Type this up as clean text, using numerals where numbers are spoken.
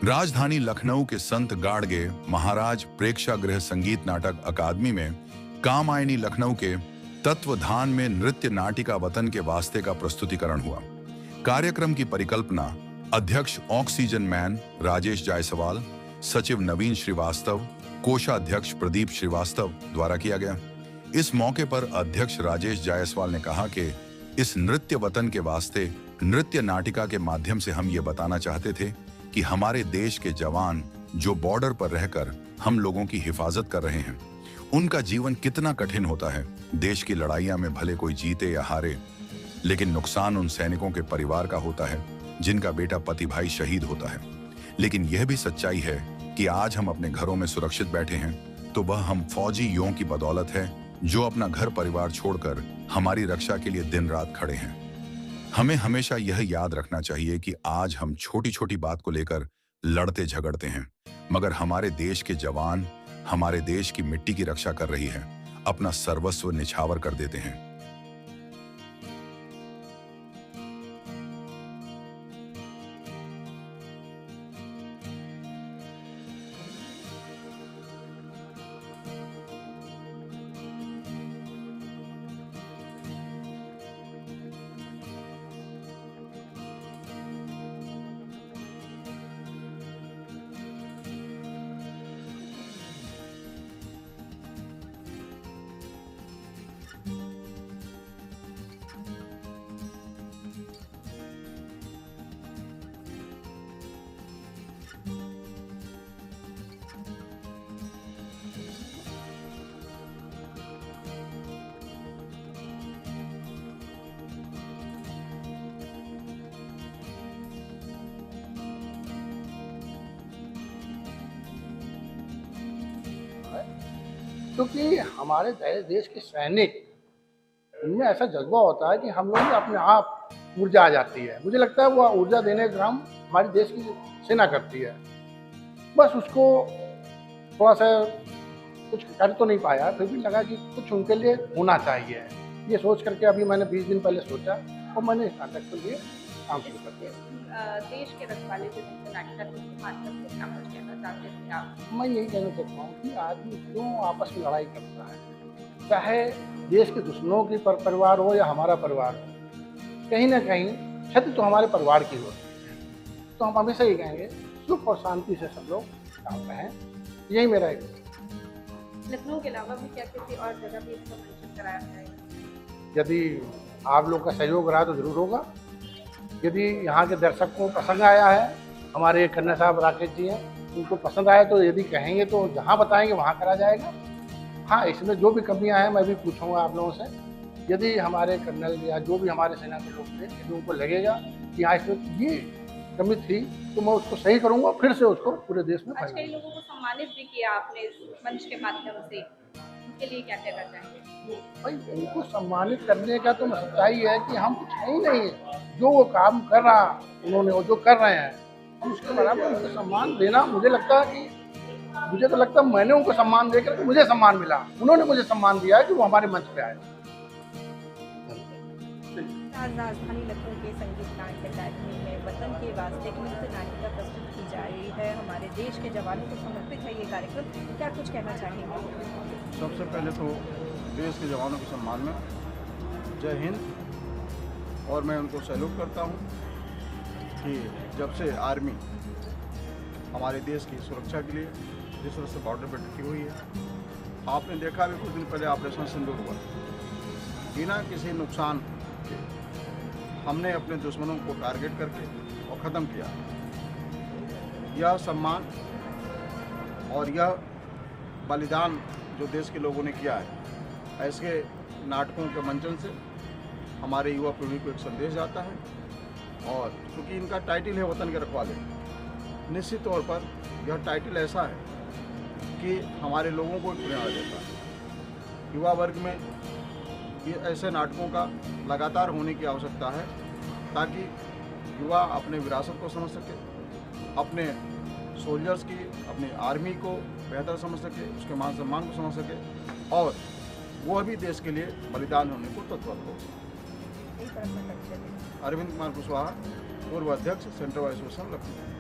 राजधानी लखनऊ के संत गाड़गे महाराज प्रेक्षागृह संगीत नाटक अकादमी में कामायनी लखनऊ के तत्वधान में नृत्य नाटिका वतन के वास्ते का प्रस्तुतिकरण हुआ। कार्यक्रम की परिकल्पना अध्यक्ष ऑक्सीजन मैन राजेश जायसवाल, सचिव नवीन श्रीवास्तव, कोषाध्यक्ष प्रदीप श्रीवास्तव द्वारा किया गया। इस मौके पर अध्यक्ष राजेश जायसवाल ने कहा कि इस नृत्य वतन के वास्ते नृत्य नाटिका के माध्यम से हम ये बताना चाहते थे कि हमारे देश के जवान जो बॉर्डर पर रहकर हम लोगों की हिफाजत कर रहे हैं, उनका जीवन कितना कठिन होता है। देश की लड़ाइयां में भले कोई जीते या हारे, लेकिन नुकसान उन सैनिकों के परिवार का होता है जिनका बेटा पति भाई शहीद होता है। लेकिन यह भी सच्चाई है कि आज हम अपने घरों में सुरक्षित बैठे हैं तो वह हम फौजियों की बदौलत है जो अपना घर परिवार छोड़कर हमारी रक्षा के लिए दिन रात खड़े हैं। हमें हमेशा यह याद रखना चाहिए कि आज हम छोटी छोटी बात को लेकर लड़ते झगड़ते हैं, मगर हमारे देश के जवान हमारे देश की मिट्टी की रक्षा कर रही है, अपना सर्वस्व निछावर कर देते हैं। क्योंकि हमारे देश के सैनिक, उनमें ऐसा जज्बा होता है कि हम लोग में अपने आप ऊर्जा आ जाती है। मुझे लगता है वो ऊर्जा देने का काम हमारे देश की सेना करती है। बस उसको थोड़ा सा कुछ कर तो नहीं पाया, फिर भी लगा कि कुछ उनके लिए होना चाहिए। ये सोच करके अभी मैंने 20 दिन पहले सोचा और मैंने इस नाटक के लिए काम शुरू कर दिया। देश के रखवाले जो नाटक है उसके माध्यम से क्या कुछ कहना चाहते हैं आप? मैं यही कहना चाहता हूँ कि आदमी क्यों आपस में लड़ाई करता है, चाहे देश के दुश्मनों की परिवार हो या हमारा परिवार हो, कहीं ना कहीं क्षति तो हमारे परिवार की होती है। तो हम हमेशा ही कहेंगे सुख और शांति से सब लोग काम रहें, यही मेरा एक। लखनऊ के अलावा भी क्या किसी और जगह भी इसका मंचन कराया जाएगा? यदि आप लोग का सहयोग रहा तो जरूर होगा। यदि यहाँ के दर्शक को पसंद आया है, हमारे कन्या साहब राकेश जी हैं, उनको पसंद आया तो यदि कहेंगे तो जहाँ बताएंगे वहाँ करा जाएगा। हाँ, इसमें जो भी कमियाँ हैं मैं भी पूछूंगा आप लोगों से। यदि हमारे कर्नल या जो भी हमारे सेना के लोग थे, यदि उनको लगेगा कि हाँ इसमें ये कमी थी तो मैं उसको सही करूँगा, फिर से उसको पूरे देश में आज कई लोगों को सम्मानित भी किया आपने इस मंच के माध्यम से, उनके लिए क्या कहना चाहेंगे? भाई उनको सम्मानित करने का तो सच्चाई है कि हम कुछ है ही नहीं है। जो वो काम कर रहा उन्होंने, वो जो कर रहे हैं, हम उसके बराबर उनको सम्मान देना। मुझे लगता है कि मुझे तो लगता है मैंने उनको सम्मान देकर मुझे सम्मान मिला, उन्होंने मुझे सम्मान दिया है कि वो हमारे मंच पे आए। राजधानी लखनऊ के संगीत नाट्य अकादमी में वतन के वास्ते की नृत्य नाटिका प्रस्तुत की जा रही है। हमारे देश के जवानों को समर्पित है ये कार्यक्रम, क्या कुछ कहना चाहेंगे? सबसे पहले तो देश के जवानों के सम्मान में जय हिंद। और मैं उनको सैल्यूट करता हूँ कि जब से आर्मी हमारे देश की सुरक्षा के लिए जिस तरह से बॉर्डर पर डटी हुई है, आपने देखा भी कुछ दिन पहले ऑपरेशन सिंदूर हुआ, बिना किसी नुकसान के हमने अपने दुश्मनों को टारगेट करके और ख़त्म किया। यह सम्मान और यह बलिदान जो देश के लोगों ने किया है, ऐसे नाटकों के मंचन से हमारे युवा पीढ़ी को एक संदेश जाता है। और चूँकि इनका टाइटल है वतन के रखवाले, निश्चित तौर पर यह टाइटल ऐसा है कि हमारे लोगों को प्रेरणा देता है। युवा वर्ग में ये ऐसे नाटकों का लगातार होने की आवश्यकता है ताकि युवा अपने विरासत को समझ सके, अपने सोल्जर्स की, अपनी आर्मी को बेहतर समझ सके, उसके मान सम्मान को समझ सके और वो भी देश के लिए बलिदान होने को तत्पर हो। अरविंद कुमार कुशवाहा, पूर्व अध्यक्ष सेंट्रल एसोसिएशन लखनऊ।